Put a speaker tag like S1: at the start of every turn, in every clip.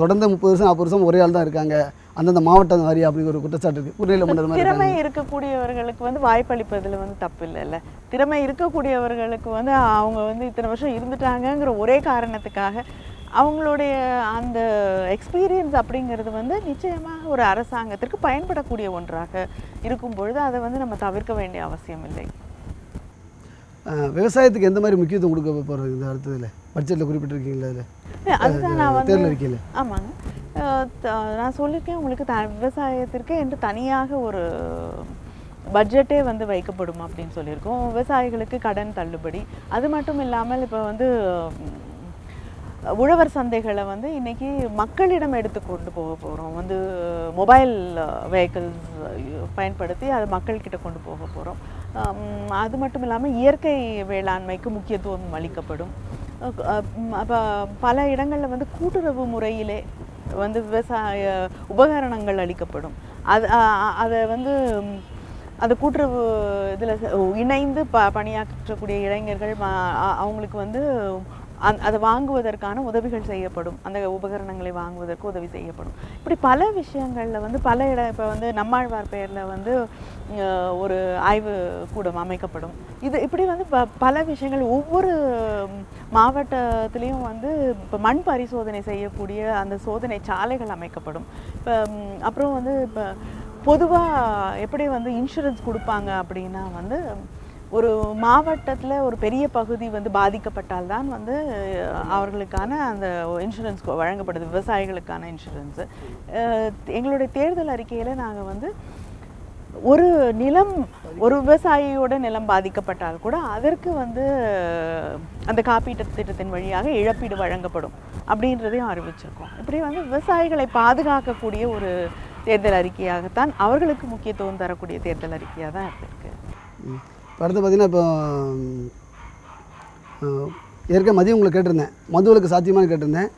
S1: தொடர்ந்து 30 வருஷம் 40 வருஷம் ஒரே ஆள் தான் இருக்காங்க, அந்தந்த மாவட்டம் வாரி அப்படிங்கிற ஒரு குற்றச்சாட்டு இருக்குது. குறுநில மன்னர் மாதிரி
S2: திறமை இருக்கக்கூடியவர்களுக்கு வந்து வாய்ப்பளிப்பதில் வந்து தப்பு இல்லைல்ல. திறமை இருக்கக்கூடியவர்களுக்கு வந்து அவங்க வந்து இத்தனை வருஷம் இருந்துட்டாங்கங்கிற ஒரே காரணத்துக்காக அவங்களுடைய அந்த எக்ஸ்பீரியன்ஸ் அப்படிங்கிறது வந்து நிச்சயமாக ஒரு அரசாங்கத்திற்கு பயன்படக்கூடிய ஒன்றாக இருக்கும் பொழுது அதை வந்து நம்ம தவிர்க்க வேண்டிய அவசியம் இல்லை.
S1: விவசாயத்துக்கு எந்த மாதிரி முக்கியத்துவம் கொடுக்க போகிறது இந்த அடுத்ததில் பட்ஜெட்டில் குறிப்பிட்டிருக்கீங்களா? அதில்
S2: அதுதான் நான் வந்து
S1: தேர்தல் அறிக்கையில்
S2: ஆமாங்க, நான் சொல்லியிருக்கேன் உங்களுக்கு விவசாயத்திற்கு என்று தனியாக ஒரு பட்ஜெட்டே வந்து வைக்கப்படும் அப்படின்னு சொல்லியிருக்கோம். விவசாயிகளுக்கு கடன் தள்ளுபடி, அது மட்டும் இல்லாமல் இப்போ வந்து உழவர் சந்தைகளை வந்து இன்றைக்கி மக்களிடம் எடுத்து கொண்டு போக போகிறோம். வந்து மொபைல் வெஹிக்கிள்ஸ் பயன்படுத்தி அதை மக்கள்கிட்ட கொண்டு போக போகிறோம். அது மட்டும் இல்லாமல் இயற்கை வேளாண்மைக்கு முக்கியத்துவம் அளிக்கப்படும். அப்போ பல இடங்களில் வந்து கூட்டுறவு முறையிலே வந்து விவசாய உபகரணங்கள் அளிக்கப்படும். அதை வந்து அந்த கூட்டுறவு இதில் இணைந்து பணியாற்றக்கூடிய இளைஞர்கள் அவங்களுக்கு வந்து அதை வாங்குவதற்கான உதவிகள் செய்யப்படும், அந்த உபகரணங்களை வாங்குவதற்கு உதவி செய்யப்படும். இப்படி பல விஷயங்களில் வந்து பல இப்போ வந்து நம்மாழ்வார் பெயரில் வந்து ஒரு ஆய்வு கூடம் அமைக்கப்படும். இப்படி வந்து பல விஷயங்கள் ஒவ்வொரு மாவட்டத்திலையும் வந்து இப்போ மண் பரிசோதனை செய்யக்கூடிய அந்த சோதனை சாலைகள் அமைக்கப்படும். இப்போ அப்புறம் வந்து இப்போ பொதுவாக எப்படி வந்து இன்சூரன்ஸ் கொடுப்பாங்க அப்படின்னா வந்து ஒரு மாவட்டத்தில் ஒரு பெரிய பகுதி வந்து பாதிக்கப்பட்டால்தான் வந்து அவர்களுக்கான அந்த இன்சூரன்ஸ் வழங்கப்படுது, விவசாயிகளுக்கான இன்சூரன்ஸு. எங்களுடைய தேர்தல் அறிக்கையில் நாங்கள் வந்து ஒரு நிலம் ஒரு விவசாயியோட நிலம் பாதிக்கப்பட்டால் கூட அதற்கு வந்து அந்த காப்பீட்டு திட்டத்தின் வழியாக இழப்பீடு வழங்கப்படும் அப்படின்றதையும் அறிவிச்சிருக்கோம். இப்படி வந்து விவசாயிகளை பாதுகாக்கக்கூடிய ஒரு தேர்தல் அறிக்கையாகத்தான், அவர்களுக்கு முக்கியத்துவம் தரக்கூடிய தேர்தல் அறிக்கையாக தான் இருக்கு.
S1: அடுத்து பார்த்திங்கன்னா இப்போ ஏற்கனவே மதியம் உங்களை கேட்டிருந்தேன், மதுவிலக்கு சாத்தியமானு கேட்டிருந்தேன்.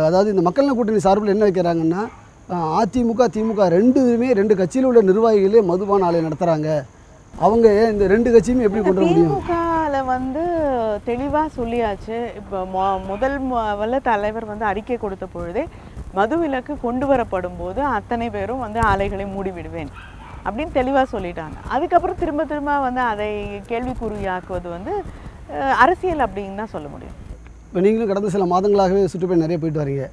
S1: அதாவது இந்த மக்கள் நல கூட்டணி சார்பில் என்ன வைக்கிறாங்கன்னா, அதிமுக திமுக ரெண்டு கட்சியில் உள்ள நிர்வாகிகளே மதுபான ஆலை நடத்துகிறாங்க, அவங்க இந்த 2 கட்சியுமே எப்படி கொண்டு வர முடியும்?
S2: திமுகவில் வந்து தெளிவாக சொல்லியாச்சு. இப்போ முதல்ல தலைவர் வந்து அறிக்கை கொடுத்த பொழுதே மதுவிலக்கு கொண்டு வரப்படும் போது அத்தனை பேரும் வந்து ஆலைகளை மூடிவிடுவேன் அப்படின்னு தெளிவாக சொல்லிட்டாங்க. அதுக்கப்புறம் திரும்ப வந்து அதை கேள்விக்குறியாக்குவது வந்து அரசியல் அப்படின்னு தான் சொல்ல முடியும்.
S1: இப்போ நீங்களும் கடந்த சில மாதங்களாகவே சுற்றுப்பயணம் நிறைய போயிட்டு வரீங்க,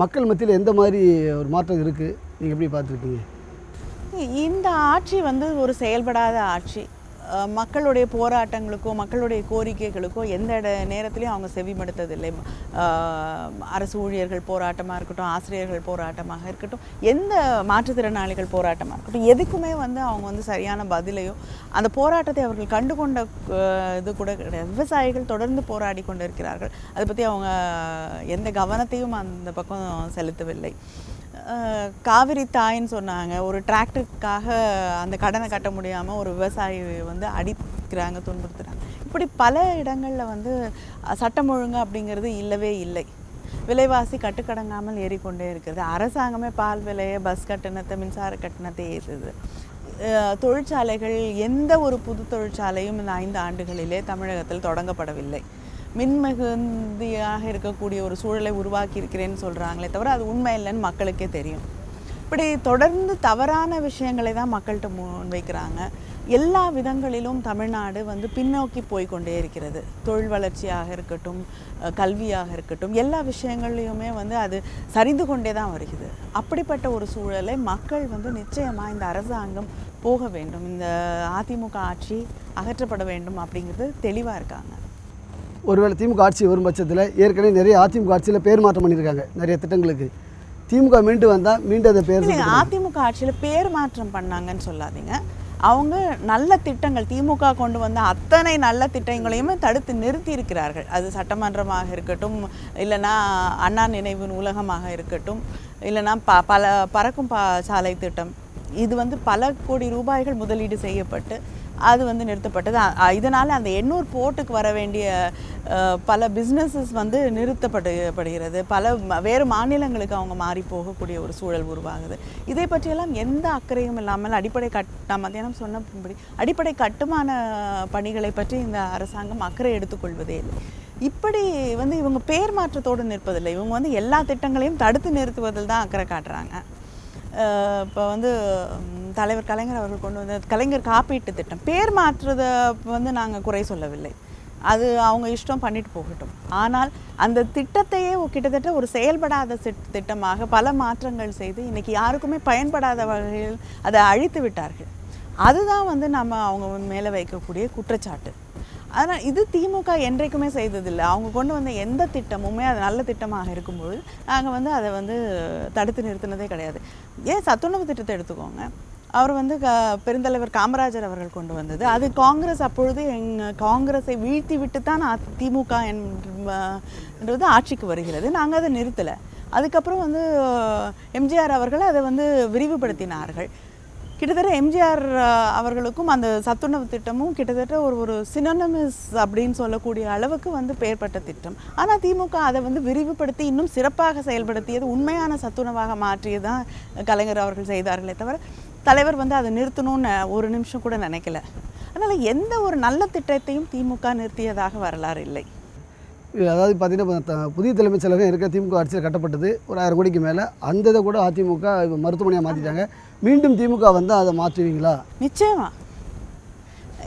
S1: மக்கள் மத்தியில் எந்த மாதிரி ஒரு மாற்றம் இருக்குது, நீங்கள் எப்படி பார்த்துருக்கீங்க?
S2: இந்த ஆட்சி வந்து ஒரு செயல்படாத ஆட்சி. மக்களுடைய போராட்டங்களுக்கோ மக்களுடைய கோரிக்கைகளுக்கோ எந்த நேரத்துலையும் அவங்க செவிமடுத்ததில்லை. அரசு ஊழியர்கள் போராட்டமாக இருக்கட்டும், ஆசிரியர்கள் போராட்டமாக இருக்கட்டும், எந்த மாற்றுத்திறனாளிகள் போராட்டமாக இருக்கட்டும், எதுக்குமே வந்து அவங்க வந்து சரியான பதிலையோ அந்த போராட்டத்தை அவர்கள் கண்டுகொண்ட இது கூட கிடையாது. விவசாயிகள் தொடர்ந்து போராடி கொண்டு இருக்கிறார்கள், அதை பற்றி அவங்க எந்த கவனத்தையும் அந்த பக்கம் செலுத்தவில்லை. காவிரி தாயின்னு சொன்னாங்க, ஒரு டிராக்டருக்காக அந்த கடனை கட்ட முடியாமல் ஒரு விவசாயி வந்து அடிக்கிறாங்க, துன்புறுத்துறாங்க. இப்படி பல இடங்களில் வந்து சட்டம் ஒழுங்கு அப்படிங்கிறது இல்லவே இல்லை. விலைவாசி கட்டுக்கடங்காமல் ஏறிக்கொண்டே இருக்கிறது. அரசாங்கமே பால் விலையை, பஸ் கட்டணத்தை, மின்சார கட்டணத்தை ஏற்றுது. தொழிற்சாலைகள் எந்த ஒரு புது தொழிற்சாலையும் இந்த 5 ஆண்டுகளிலே தமிழகத்தில் தொடங்கப்படவில்லை. மின்மிகுந்தியாக இருக்கக்கூடிய ஒரு சூழலை உருவாக்கி இருக்கிறேன்னு சொல்கிறாங்களே தவிர அது உண்மை இல்லைன்னு மக்களுக்கே தெரியும். இப்படி தொடர்ந்து தவறான விஷயங்களை தான் மக்கள்கிட்ட முன்வைக்கிறாங்க. எல்லா விதங்களிலும் தமிழ்நாடு வந்து பின்னோக்கி போய்கொண்டே இருக்கிறது. தொழில் வளர்ச்சியாக இருக்கட்டும், கல்வியாக இருக்கட்டும், எல்லா விஷயங்கள்லையுமே வந்து அது சரிந்து கொண்டே தான் வருகிறது. அப்படிப்பட்ட ஒரு சூழலை மக்கள் வந்து நிச்சயமாக இந்த அரசாங்கம் போக வேண்டும், இந்த அதிமுக ஆட்சி அகற்றப்பட வேண்டும் அப்படிங்கிறது தெளிவாக இருக்காங்க.
S1: ஒருவேளை திமுக ஆட்சி வரும் பட்சத்தில் ஏற்கனவே நிறைய அதிமுக ஆட்சியில் பேர் மாற்றம் பண்ணியிருக்காங்க நிறைய திட்டங்களுக்கு, திமுக மீண்டும் அதை பேர்
S2: அதிமுக ஆட்சியில் பேர் மாற்றம் பண்ணாங்கன்னு சொல்லாதீங்க. அவங்க நல்ல திட்டங்கள், திமுக கொண்டு வந்த அத்தனை நல்ல திட்டங்களையுமே தடுத்து நிறுத்தி இருக்கிறார்கள். அது சட்டமன்றமாக இருக்கட்டும், இல்லைன்னா அண்ணா நினைவு நூலகமாக இருக்கட்டும், இல்லைன்னா பல பறக்கும் சாலை திட்டம், இது வந்து பல கோடி ரூபாய்கள் முதலீடு செய்யப்பட்டு அது வந்து நிறுத்தப்பட்டது. இதனால் அந்த எண்ணூர் போர்ட்டுக்கு வர வேண்டிய பல பிஸ்னஸஸ் வந்து நிறுத்தப்படுகிறது. பல வேறு மாநிலங்களுக்கு அவங்க மாறி போகக்கூடிய ஒரு சூழல் உருவாகுது. இதை பற்றியெல்லாம் எந்த அக்கறையும் இல்லாமல் நான் மத்தியானம் சொன்னபடி அடிப்படை கட்டுமான பணிகளை பற்றி இந்த அரசாங்கம் அக்கறை எடுத்துக்கொள்வதே இல்லை. இப்படி வந்து இவங்க பேர் மாற்றத்தோடு நிற்பதில்லை. இவங்க வந்து எல்லா திட்டங்களையும் தடுத்து நிறுத்துவதில் தான் அக்கறை காட்டுறாங்க. இப்போ வந்து தலைவர் கலைஞர் அவர்கள் கொண்டு வந்த கலைஞர் காப்பீட்டு திட்டம், பேர் மாற்றுறதை வந்து நாங்கள் குறை சொல்லவில்லை. அது அவங்க இஷ்டம், பண்ணிட்டு போகட்டும். ஆனால் அந்த திட்டத்தையே கிட்டத்தட்ட ஒரு செயல்படாத திட்டமாக பல மாற்றங்கள் செய்து இன்றைக்கி யாருக்குமே பயன்படாத வகையில் அதை அழித்து விட்டார்கள். அதுதான் வந்து நம்ம அவங்க மேலே வைக்கக்கூடிய குற்றச்சாட்டு. ஆனால் இது திமுக என்றைக்குமே செய்ததில்லை. அவங்க கொண்டு வந்த எந்த திட்டமுமே அது நல்ல திட்டமாக இருக்கும்போது நாங்கள் வந்து அதை வந்து தடுத்து நிறுத்தினதே கிடையாது. ஏன் சத்துணவு திட்டத்தை எடுத்துக்கோங்க. அவர் வந்து பெருந்தலைவர் காமராஜர் அவர்கள் கொண்டு வந்தது. அது காங்கிரஸ் அப்பொழுது காங்கிரஸை வீழ்த்தி விட்டு தான் திமுக என்றது ஆட்சிக்கு வருகிறது. நாங்கள் அதை நிறுத்தலை. அதுக்கப்புறம் வந்து எம்ஜிஆர் அவர்கள் அதை வந்து விரிவுபடுத்தினார்கள். கிட்டத்தட்ட எம்ஜிஆர் அவர்களுக்கும் அந்த சத்துணவு திட்டமும் கிட்டத்தட்ட ஒரு சினோனிமஸ் அப்படின்னு சொல்லக்கூடிய அளவுக்கு வந்து பெயர்பட்ட திட்டம். ஆனால் திமுக அதை வந்து விரிவுபடுத்தி இன்னும் சிறப்பாக செயல்படுத்தியது, உண்மையான சத்துணவாக மாற்றியது தான் கலைஞர் அவர்கள் செய்தார்களே தவிர தலைவர் வந்து அதை நிறுத்தணும்னு ஒரு நிமிஷம் கூட நினைக்கல. அதனால் எந்த ஒரு நல்ல திட்டத்தையும் திமுக நிறுத்தியதாக வரலாறு இல்லை.
S1: அதாவது பார்த்தீங்கன்னா புதிய தலைமைச் செயலகம் இருக்க திமுக ஆட்சியில் கட்டப்பட்டது ஒரு 1000 கோடிக்கு மேலே. அந்த இதை கூட அதிமுக மருத்துவமனையாக மாற்றிட்டாங்க. மீண்டும் திமுக வந்து அதை மாற்றுவீங்களா?
S2: நிச்சயமா.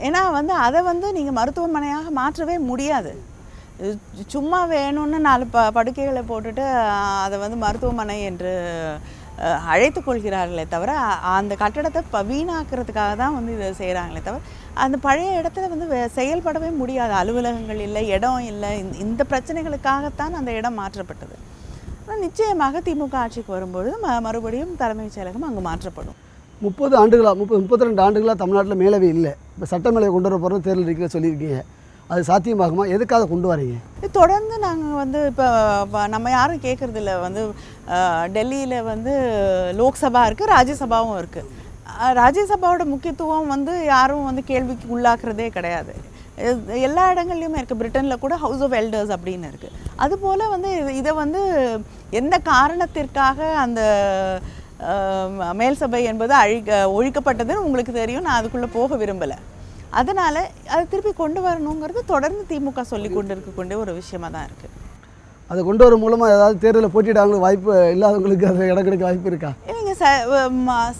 S2: ஏன்னா வந்து அதை வந்து நீங்கள் மருத்துவமனையாக மாற்றவே முடியாது. சும்மா வேணும்னு 4 படுக்கைகளை போட்டுட்டு அதை வந்து மருத்துவமனை என்று அழைத்து கொள்கிறார்களே தவிர அந்த கட்டடத்தை வீணாக்கிறதுக்காக தான் வந்து இதை செய்கிறாங்களே தவிர அந்த பழைய இடத்துல வந்து செயல்படவே முடியாது. அலுவலகங்கள் இல்லை, இடம் இல்லை. இந்த பிரச்சனைகளுக்காகத்தான் அந்த இடம் மாற்றப்பட்டது. ஆனால் நிச்சயமாக திமுக ஆட்சிக்கு வரும்பொழுது மறுபடியும் தலைமைச் செயலகம் அங்கே மாற்றப்படும்.
S1: 32 ஆண்டுகளாக தமிழ்நாட்டில் மேலவை இல்லை. இப்போ சட்டமேலவை கொண்டு வர போகிறது தேர்தல் இருக்கிற சொல்லியிருக்கீங்க. அது சாத்தியமாகுமா? எதுக்காக கொண்டு வரீங்க?
S2: தொடர்ந்து நாங்கள் வந்து இப்போ நம்ம யாரும் கேட்குறதில்ல. வந்து டெல்லியில் வந்து லோக்சபா இருக்குது, ராஜ்யசபாவும் இருக்குது. ராஜ்யசபாவோட முக்கியத்துவம் வந்து யாரும் வந்து கேள்விக்கு உள்ளாக்குறதே கிடையாது. எல்லா இடங்கள்லையுமே இருக்குது. பிரிட்டனில் கூட ஹவுஸ் ஆஃப் எல்டர்ஸ் அப்படின்னு இருக்குது. அதுபோல் வந்து இதை வந்து எந்த காரணத்திற்காக அந்த மேல் சபை என்பது ஒழிக்கப்பட்டதுன்னு உங்களுக்கு தெரியும். நான் அதுக்குள்ளே போக விரும்பலை. அதனால் அதை திருப்பி கொண்டு வரணுங்கிறது தொடர்ந்து திமுக சொல்லி கொண்டு இருக்கக்கூடிய ஒரு விஷயமாக தான் இருக்குது.
S1: அதை கொண்டு வர மூலமாக ஏதாவது தேர்தலில் போட்டியிடாங்க வாய்ப்பு இல்லாதவங்களுக்கு அது இடம் கிடைக்க வாய்ப்பு இருக்கா?
S2: இல்லைங்க.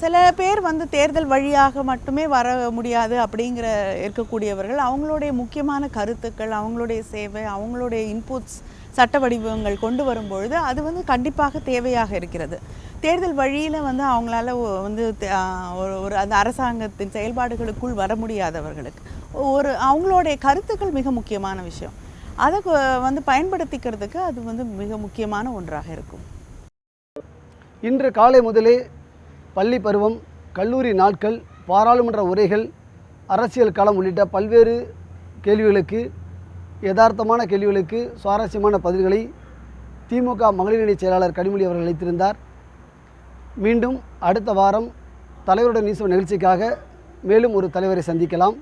S2: சில பேர் வந்து தேர்தல் வழியாக மட்டுமே வர முடியாது அப்படிங்கிற இருக்கக்கூடியவர்கள் அவங்களுடைய முக்கியமான கருத்துக்கள், அவங்களுடைய சேவை, அவங்களுடைய இன்புட்ஸ், சட்ட வடிவங்கள் கொண்டு வரும்பொழுது அது வந்து கண்டிப்பாக தேவையாக இருக்கிறது. தேர்தல் வழியில் வந்து அவங்களால வந்து ஒரு அந்த அரசாங்கத்தின் செயல்பாடுகளுக்குள் வர முடியாதவர்களுக்கு அவங்களுடைய கருத்துக்கள் மிக முக்கியமான விஷயம். அதை வந்து பயன்படுத்திக்கிறதுக்கு அது வந்து மிக முக்கியமான ஒன்றாக இருக்கும்.
S1: இன்று காலை முதலே பள்ளி பருவம், கல்லூரி நாட்கள், பாராளுமன்ற உரைகள், அரசியல் களம் உள்ளிட்ட பல்வேறு கேள்விகளுக்கு, யதார்த்தமான கேள்விகளுக்கு சுவாரஸ்யமான பதில்களை திமுக மகளிரணி செயலாளர் கனிமொழி அவர்கள் அளித்திருந்தார். மீண்டும் அடுத்த வாரம் தலைவருடன் நீசும் நிகழ்ச்சிக்காக மேலும் ஒரு தலைவரை சந்திக்கலாம்.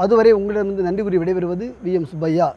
S1: அதுவரை உங்களிடமிருந்து நன்றி கூறி விடைபெறுவது VM சுப்பையா.